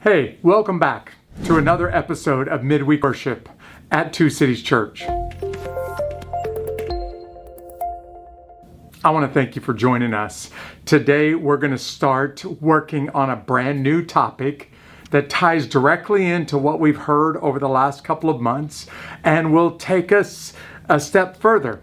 Hey, welcome back to another episode of Midweek Worship at Two Cities Church. I want to thank you for joining us. Today we're going to start working on a brand new topic that ties directly into what we've heard over the last couple of months and will take us a step further.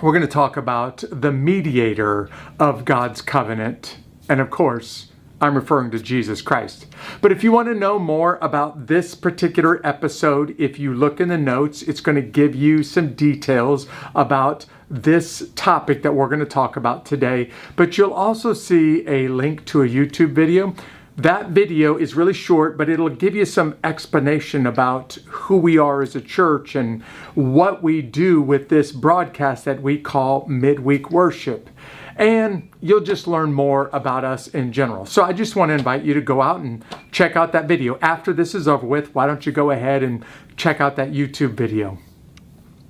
We're going to talk about the mediator of God's covenant, and of course, I'm referring to Jesus Christ. But if you want to know more about this particular episode, if you look in the notes, it's going to give you some details about this topic that we're going to talk about today. But you'll also see a link to a YouTube video. That video is really short, but it'll give you some explanation about who we are as a church and what we do with this broadcast that we call Midweek Worship. And you'll just learn more about us in general. So I just want to invite you to go out and check out that video. After this is over with, why don't you go ahead and check out that YouTube video.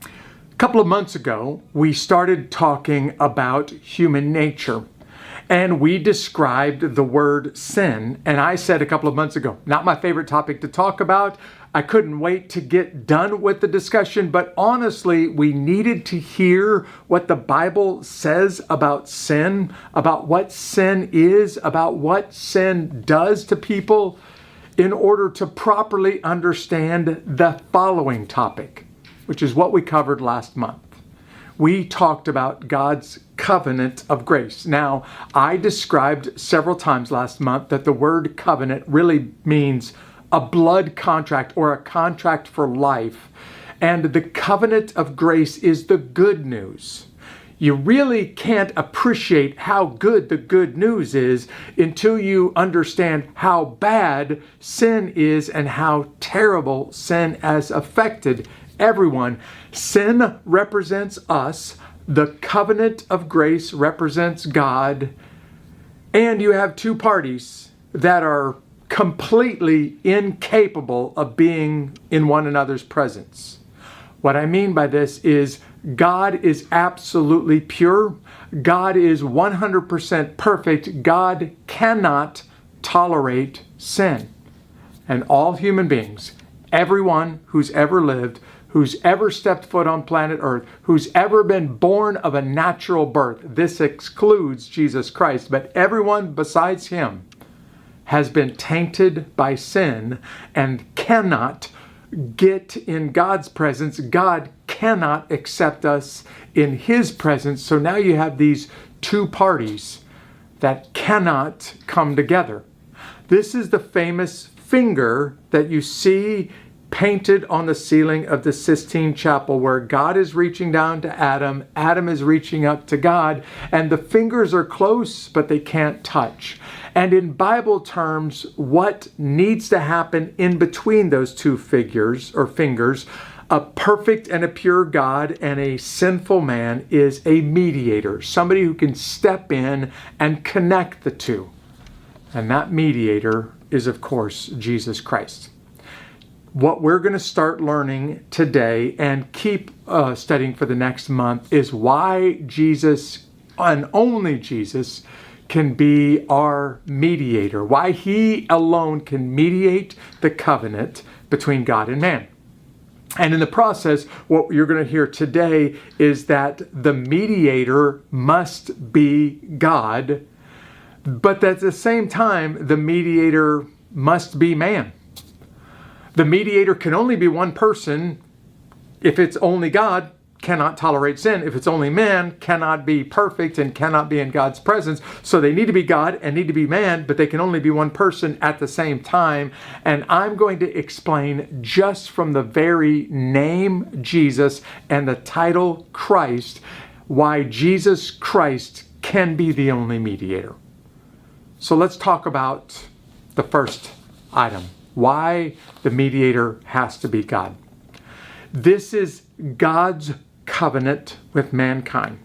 A couple of months ago, we started talking about human nature. And we described the word sin. And I said a couple of months ago, not my favorite topic to talk about. I couldn't wait to get done with the discussion, but honestly, we needed to hear what the Bible says about sin, about what sin is, about what sin does to people, in order to properly understand the following topic, which is what we covered last month. We talked about God's covenant of grace. Now, I described several times last month that the word covenant really means a blood contract or a contract for life. And the covenant of grace is the good news. You really can't appreciate how good the good news is until you understand how bad sin is and how terrible sin has affected everyone. Sin represents us. The covenant of grace represents God. And you have two parties that are completely incapable of being in one another's presence. What I mean by this is God is absolutely pure. God is 100% perfect. God cannot tolerate sin. And all human beings, everyone who's ever lived, who's ever stepped foot on planet Earth, who's ever been born of a natural birth, this excludes Jesus Christ, but everyone besides him has been tainted by sin and cannot get in God's presence. God cannot accept us in his presence. So now you have these two parties that cannot come together. This is the famous finger that you see painted on the ceiling of the Sistine Chapel, where God is reaching down to Adam, Adam is reaching up to God, and the fingers are close, but they can't touch. And in Bible terms, what needs to happen in between those two fingers, a perfect and a pure God and a sinful man, is a mediator, somebody who can step in and connect the two. And that mediator is, of course, Jesus Christ. What we're going to start learning today and keep studying for the next month is why Jesus, and only Jesus, can be our mediator, why he alone can mediate the covenant between God and man. And in the process, what you're going to hear today is that the mediator must be God, but at the same time, the mediator must be man. The mediator can only be one person. If it's only God, cannot tolerate sin. If it's only man, cannot be perfect and cannot be in God's presence. So they need to be God and need to be man, but they can only be one person at the same time. And I'm going to explain just from the very name Jesus and the title Christ, why Jesus Christ can be the only mediator. So let's talk about the first item. Why the mediator has to be God. This is God's covenant with mankind.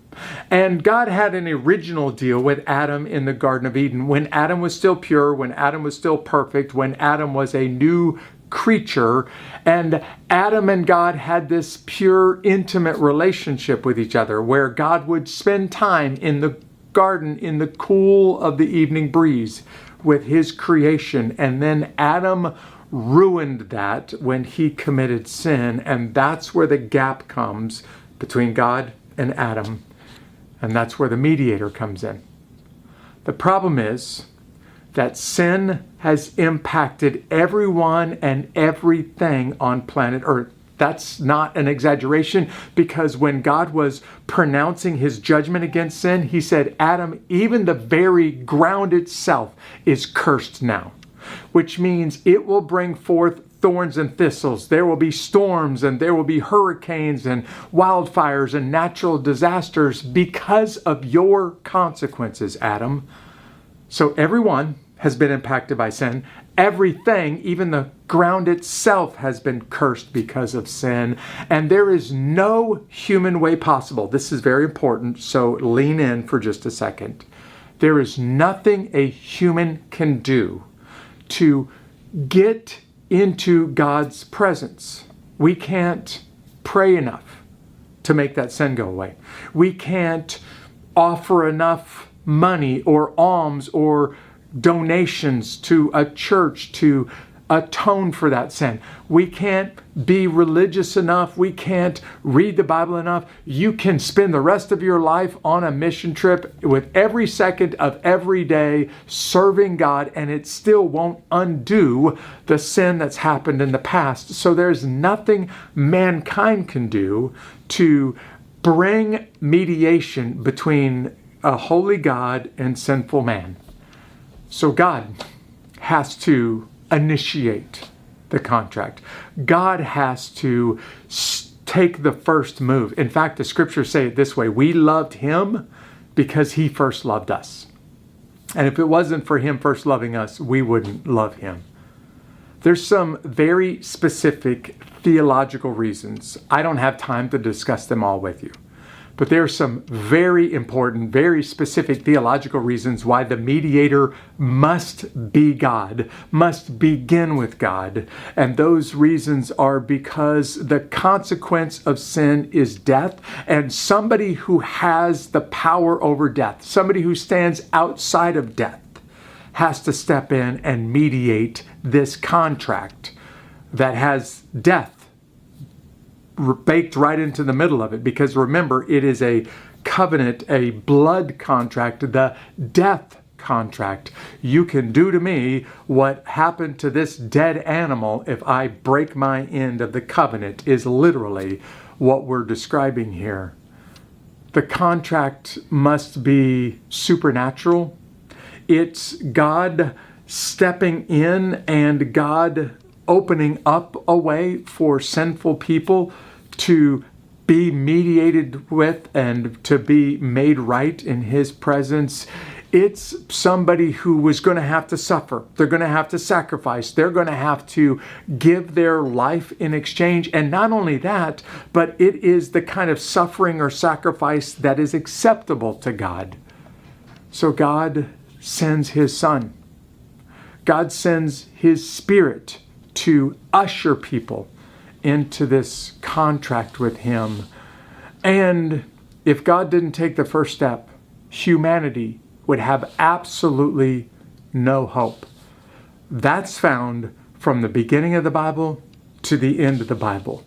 And God had an original deal with Adam in the Garden of Eden when Adam was still pure, when Adam was still perfect, when Adam was a new creature, and Adam and God had this pure, intimate relationship with each other where God would spend time in the garden in the cool of the evening breeze, with his creation, and then Adam ruined that when he committed sin, and that's where the gap comes between God and Adam, and that's where the mediator comes in. The problem is that sin has impacted everyone and everything on planet Earth. That's not an exaggeration, because when God was pronouncing his judgment against sin, he said, Adam, even the very ground itself is cursed now, which means it will bring forth thorns and thistles. There will be storms, and there will be hurricanes and wildfires and natural disasters because of your consequences, Adam. So everyone has been impacted by sin. Everything, even the ground itself, has been cursed because of sin. And there is no human way possible. This is very important, so lean in for just a second. There is nothing a human can do to get into God's presence. We can't pray enough to make that sin go away. We can't offer enough money or alms or donations to a church to atone for that sin. We can't be religious enough. We can't read the Bible enough. You can spend the rest of your life on a mission trip with every second of every day serving God, and it still won't undo the sin that's happened in the past. So there's nothing mankind can do to bring mediation between a holy God and sinful man. So God has to initiate the contract. God has to take the first move. In fact, the scriptures say it this way: we loved him because he first loved us. And if it wasn't for him first loving us, we wouldn't love him. There's some very specific theological reasons. I don't have time to discuss them all with you. But there are some very important, very specific theological reasons why the mediator must be God, must begin with God. And those reasons are because the consequence of sin is death, and somebody who has the power over death, somebody who stands outside of death, has to step in and mediate this contract that has death baked right into the middle of it. Because remember, it is a covenant, a blood contract, the death contract. You can do to me what happened to this dead animal if I break my end of the covenant, is literally what we're describing here. The contract must be supernatural. It's God stepping in and God opening up a way for sinful people to be mediated with and to be made right in his presence. It's somebody who was going to have to suffer. They're going to have to sacrifice. They're going to have to give their life in exchange. And not only that, but it is the kind of suffering or sacrifice that is acceptable to God. So God sends his Son. God sends his Spirit to usher people into this contract with him. And if God didn't take the first step, humanity would have absolutely no hope. That's found from the beginning of the Bible to the end of the Bible.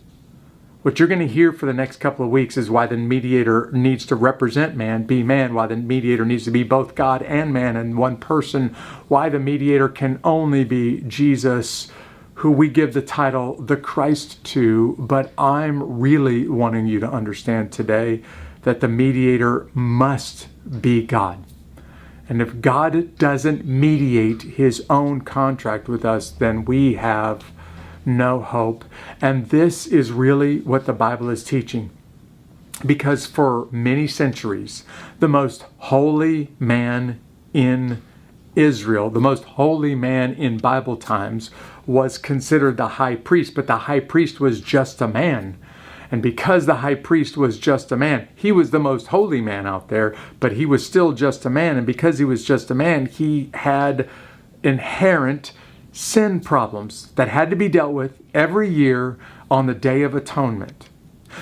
What you're going to hear for the next couple of weeks is why the mediator needs to represent man, be man, why the mediator needs to be both God and man in one person, why the mediator can only be Jesus, who we give the title the Christ to. But I'm really wanting you to understand today that the mediator must be God. And if God doesn't mediate his own contract with us, then we have no hope. And this is really what the Bible is teaching. Because for many centuries, the most holy man in Israel, the most holy man in Bible times, was considered the high priest. But the high priest was just a man. And because the high priest was just a man, he was the most holy man out there, but he was still just a man. And because he was just a man, he had inherent sin problems that had to be dealt with every year on the Day of Atonement.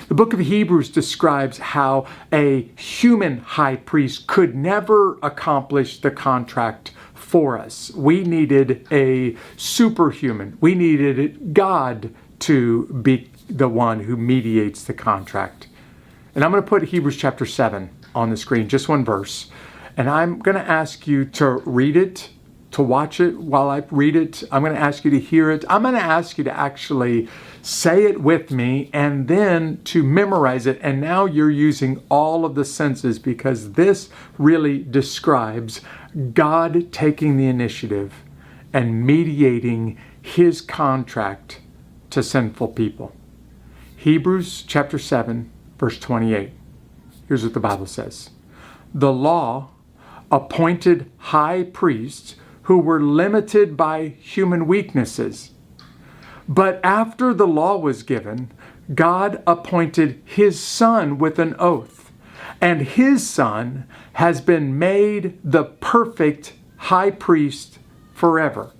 The book of Hebrews describes how a human high priest could never accomplish the contract for us. We needed a superhuman. We needed God to be the one who mediates the contract. And I'm going to put Hebrews chapter 7 on the screen, just one verse. And I'm going to ask you to read it, to watch it while I read it. I'm going to ask you to hear it. I'm going to ask you to actually say it with me and then to memorize it. And now you're using all of the senses, because this really describes God taking the initiative and mediating his contract to sinful people. Hebrews chapter 7, verse 28. Here's what the Bible says. The law appointed high priests who were limited by human weaknesses. But after the law was given, God appointed his Son with an oath, and his Son has been made the perfect high priest forever.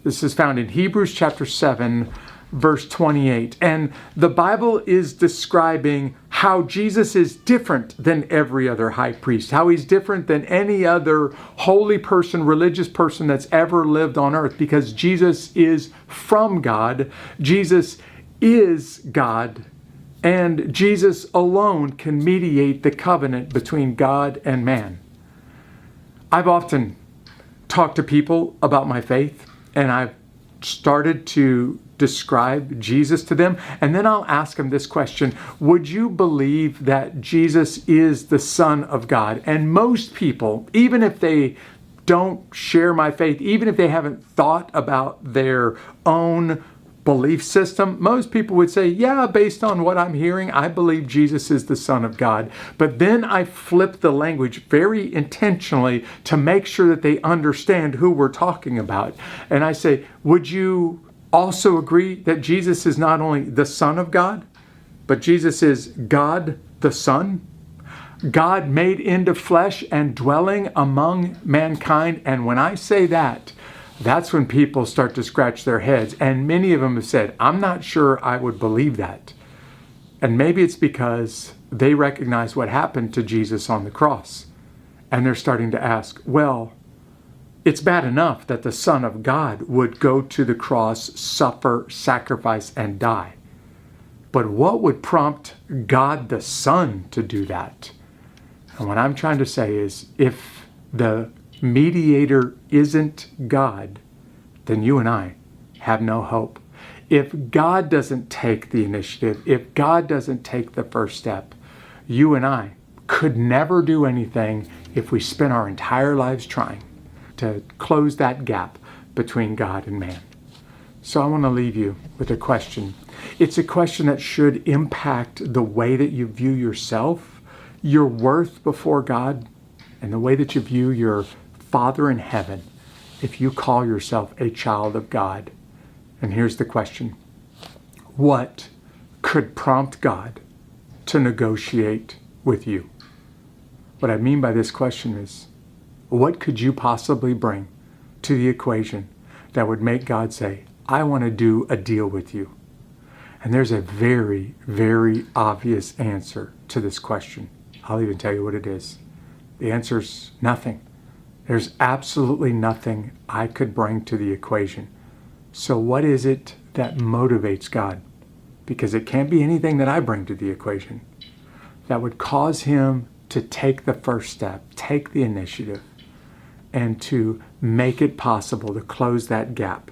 This is found in Hebrews chapter 7, verse 28. And the Bible is describing how Jesus is different than every other high priest, how he's different than any other holy person, religious person that's ever lived on earth, because Jesus is from God. Jesus is God, and Jesus alone can mediate the covenant between God and man. I've often talked to people about my faith, and I've started to describe Jesus to them, and then I'll ask them this question: would you believe that Jesus is the Son of God? And most people, even if they don't share my faith, even if they haven't thought about their own belief system, most people would say, yeah, based on what I'm hearing, I believe Jesus is the Son of God. But then I flip the language very intentionally to make sure that they understand who we're talking about. And I say, would you also agree that Jesus is not only the Son of God, but Jesus is God the Son? God made into flesh and dwelling among mankind. And when I say that, that's when people start to scratch their heads. And many of them have said, I'm not sure I would believe that. And maybe it's because they recognize what happened to Jesus on the cross. And they're starting to ask, well, it's bad enough that the Son of God would go to the cross, suffer, sacrifice, and die. But what would prompt God the Son to do that? And what I'm trying to say is, if the mediator isn't God, then you and I have no hope. If God doesn't take the initiative, if God doesn't take the first step, you and I could never do anything if we spent our entire lives trying to close that gap between God and man. So I want to leave you with a question. It's a question that should impact the way that you view yourself, your worth before God, and the way that you view your Father in heaven if you call yourself a child of God. And here's the question. What could prompt God to negotiate with you? What I mean by this question is, what could you possibly bring to the equation that would make God say, I want to do a deal with you? And there's a very, very obvious answer to this question. I'll even tell you what it is. The answer's nothing. There's absolutely nothing I could bring to the equation. So what is it that motivates God? Because it can't be anything that I bring to the equation that would cause him to take the first step, take the initiative, and to make it possible to close that gap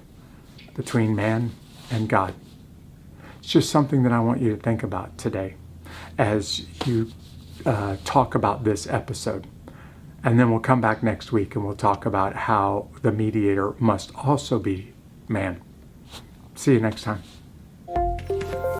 between man and God. It's just something that I want you to think about today as you talk about this episode. And then we'll come back next week and we'll talk about how the mediator must also be man. See you next time.